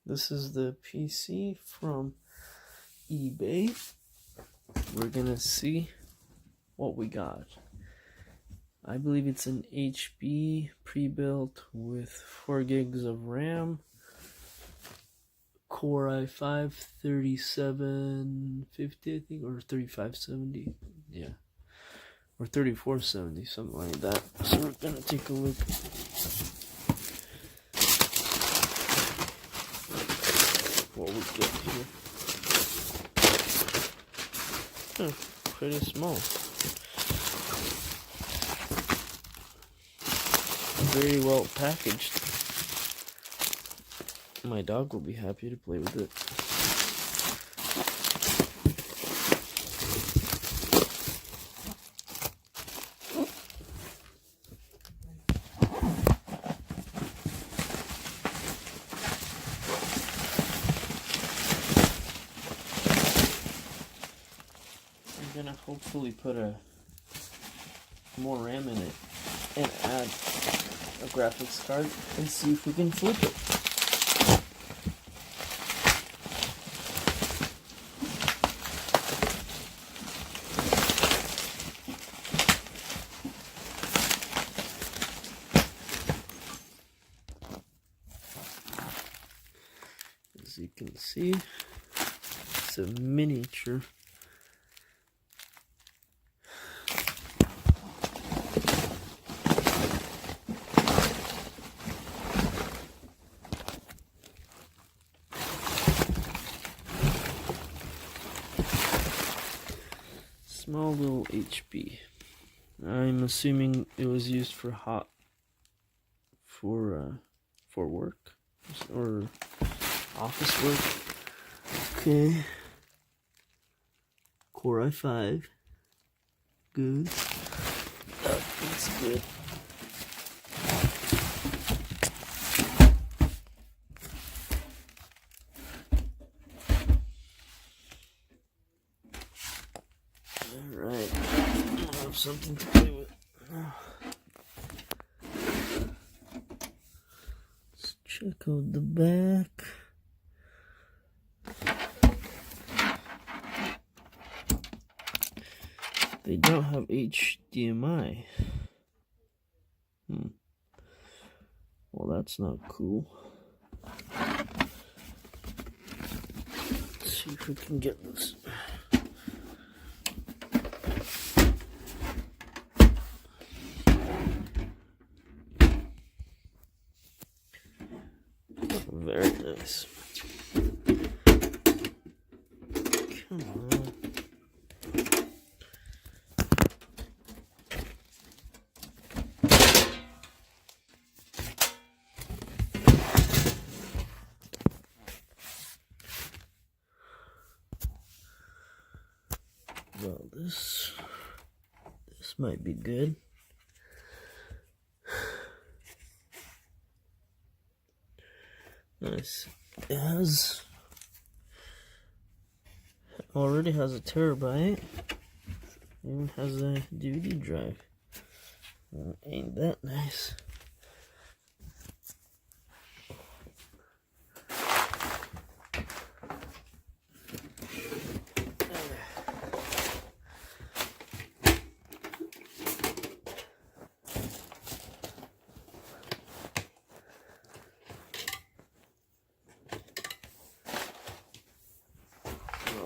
This is the PC from eBay. We're gonna see what we got. I believe it's an HP pre-built with 4 gigs of RAM, Core i5 3750, I think, or 3570, yeah, or 3470, something like that. So we're gonna take a look. What we get here. Pretty small. Very well packaged. My dog will be happy to play with it. I'm gonna hopefully put more RAM in it and add a graphics card and see if we can flip it. As you can see, it's a miniature. Small little HP. I'm assuming it was used for work or office work. Okay. Core i5. Good. That's good. Alright. I have something to play with. Let's check out the back. They don't have HDMI. Well, that's not cool. Let's see if we can get this. Very nice. Come on. Well, this might be good. Nice. It already has a terabyte. Even has a DVD drive. Ain't that nice?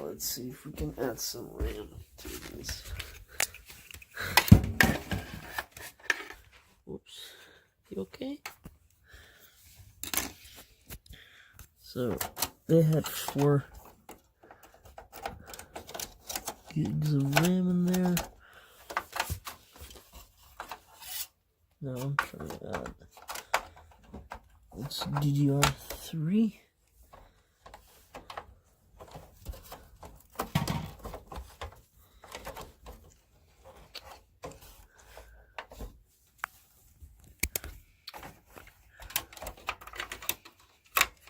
Let's see if we can add some RAM to this. Whoops. You okay? So, they had 4 gigs of RAM in there. Now I'm trying to add. It's DDR3.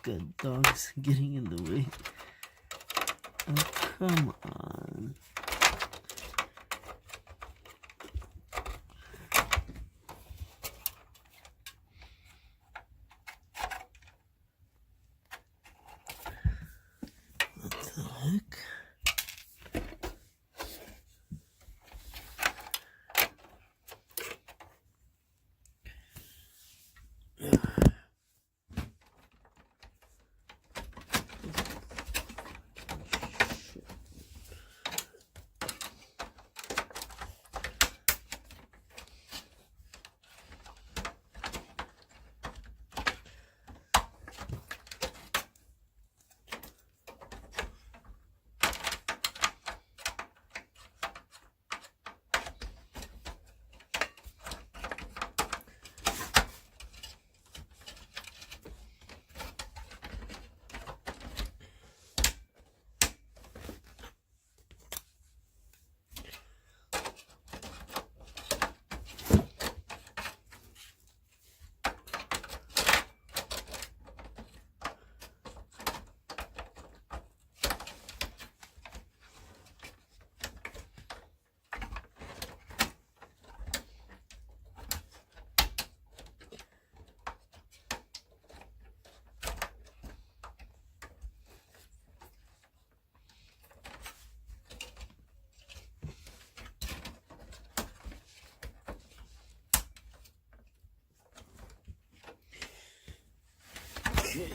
Good dogs getting in the way. Oh, come on. Okay.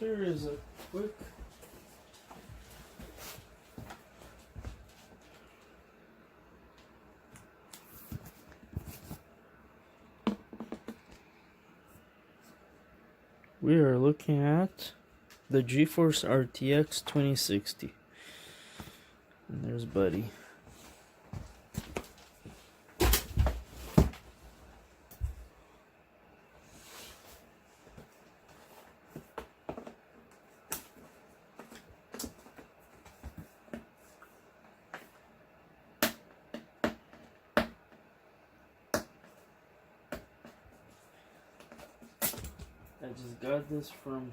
There is a quick we are looking at the GeForce RTX 2060. And there's Buddy. I just got this from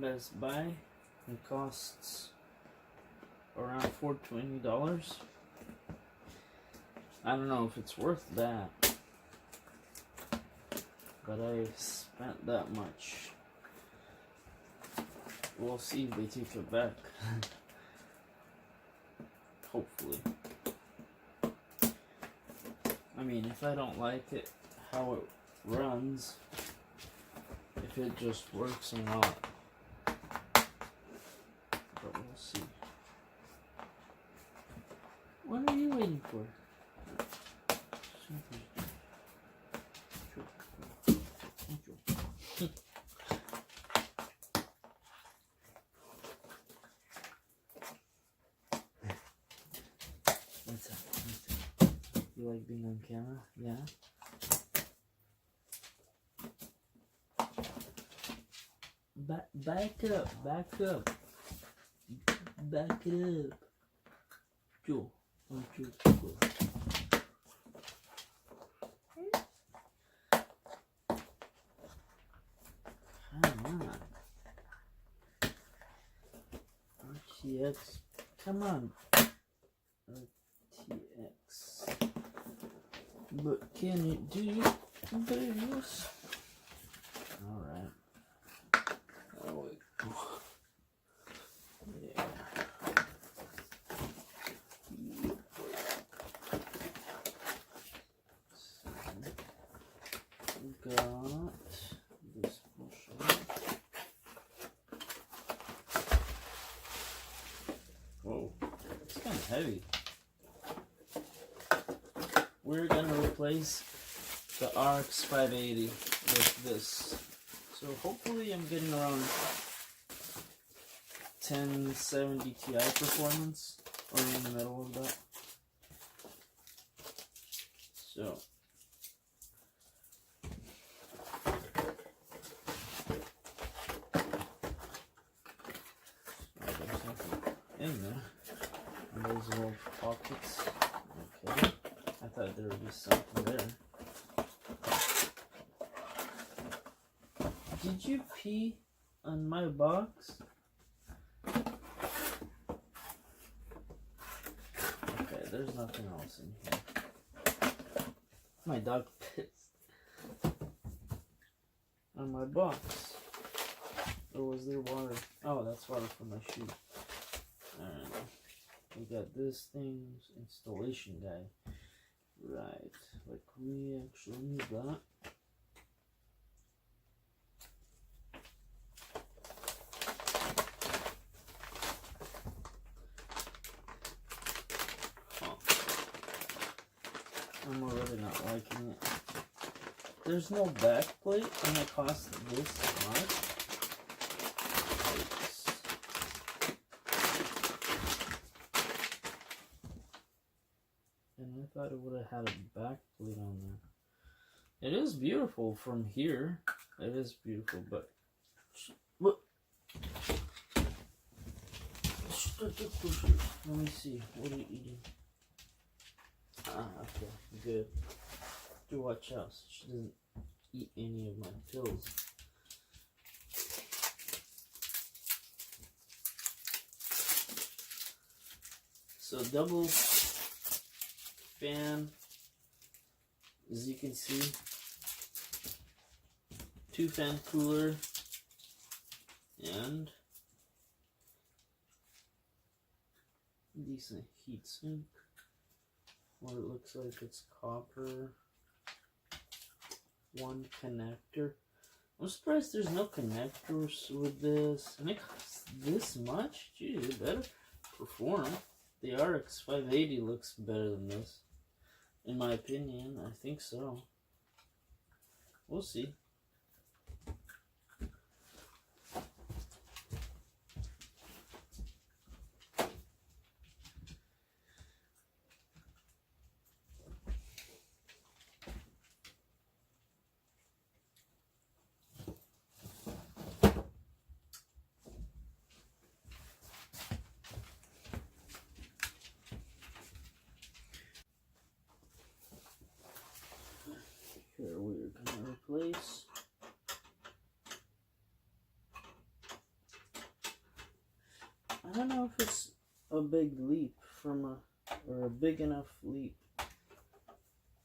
Best Buy. It costs around $420. I don't know if it's worth that, but I spent that much. We'll see if they take it back. Hopefully. I mean, if I don't like it, how it runs, if it just works or not. But we'll see. What are you waiting for? What's up? You like being on camera? Yeah? Back up, back up. Back it up. Joe, why don't you go? Come on. RTX. Come on. RTX. But can it do this? Alright. Oh, wait. Yeah. So, we got this bushel. Whoa, it's kind of heavy. We're gonna replace the RX 580 with this. So hopefully I'm getting around 1070 Ti performance, or in the middle of that. So there's nothing in there. And those little pockets. Okay. I thought there would be something there. Did you pee on my box? Okay, there's nothing else in here. My dog pissed on my box. Or was there water? Oh, that's water from my shoe. Alright. We got this thing's installation guide. Right. Like we actually need that. I'm already not liking it. There's no back plate and it costs this much. And I thought it would have had a back plate on there. It is beautiful from here. It is beautiful, but look. Let me see. What are you eating? Ah, okay, good. Do watch out so she doesn't eat any of my pills. So double fan, as you can see, 2-fan cooler, and decent heat sink. What it looks like, it's copper. One connector. I'm surprised there's no connectors with this. And it costs this much? Geez, it better perform. The RX 580 looks better than this. In my opinion, I think so. We'll see. Here we're gonna replace I don't know if it's a big leap from or a big enough leap.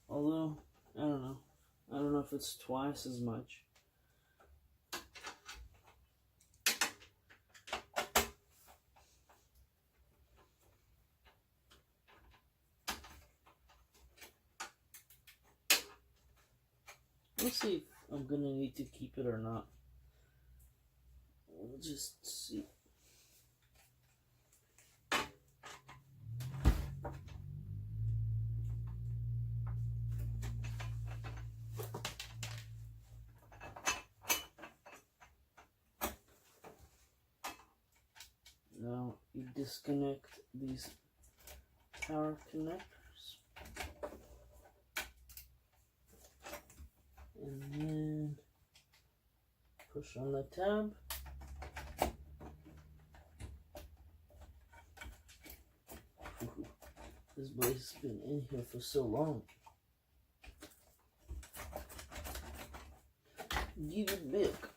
Although, I don't know. I don't know if it's twice as much. We'll see if I'm gonna need to keep it or not. We'll just see. Now you disconnect these power connectors. And then push on the tab. Ooh, this blade's been in here for so long. Give it back.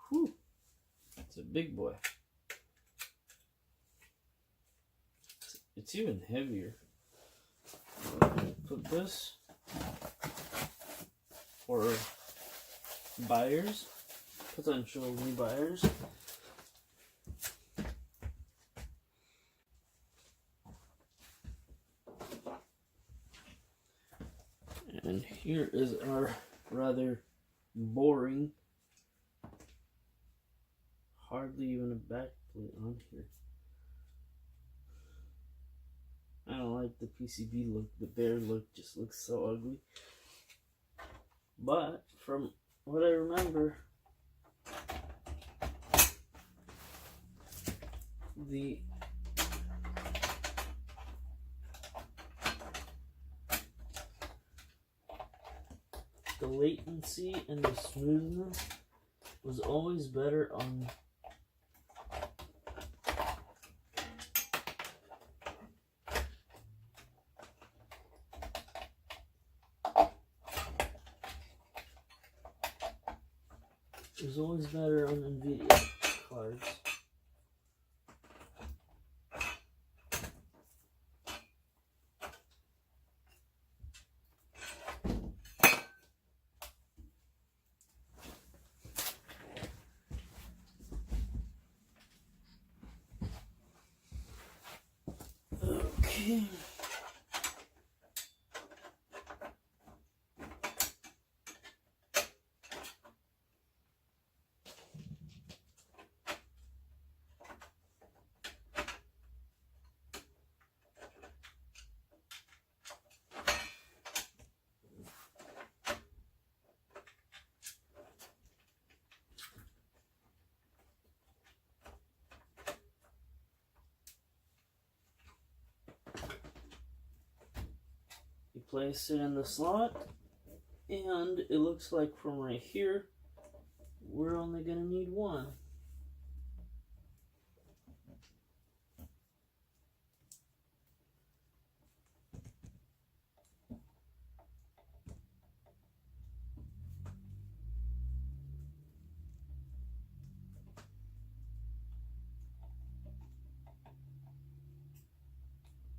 Whew. It's a big boy. It's even heavier. Put this for buyers, potential new buyers. And here is our rather boring, hardly even a back plate on here. I don't like the PCB look. The bare look just looks so ugly. But from what I remember, the latency and the smoothness was always better on is always better on NVIDIA cards. Okay. You place it in the slot, and it looks like from right here, we're only gonna need one.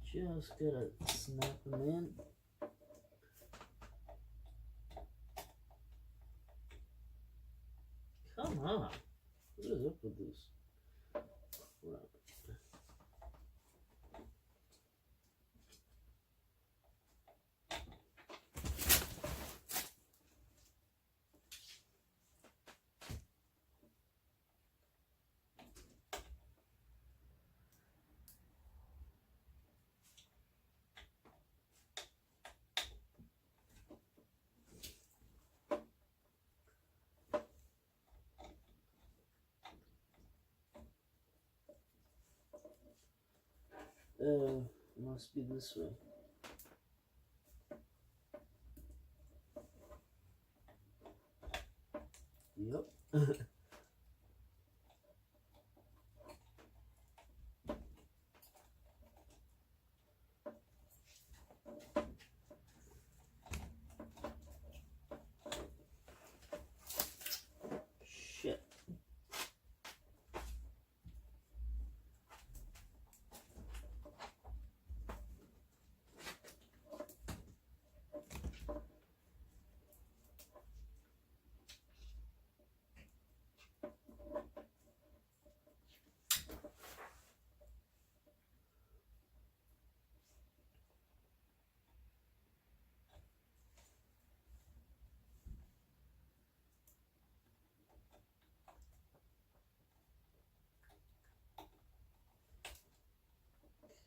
Just gotta snap them in. Come on. What is up with this? Crap. Must be this way. Yep. Shit.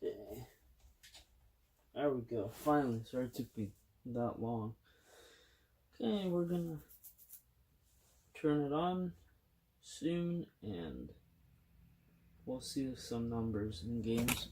Okay. There we go. Finally, sorry it took me that long. Okay, we're gonna turn it on soon and we'll see some numbers in games.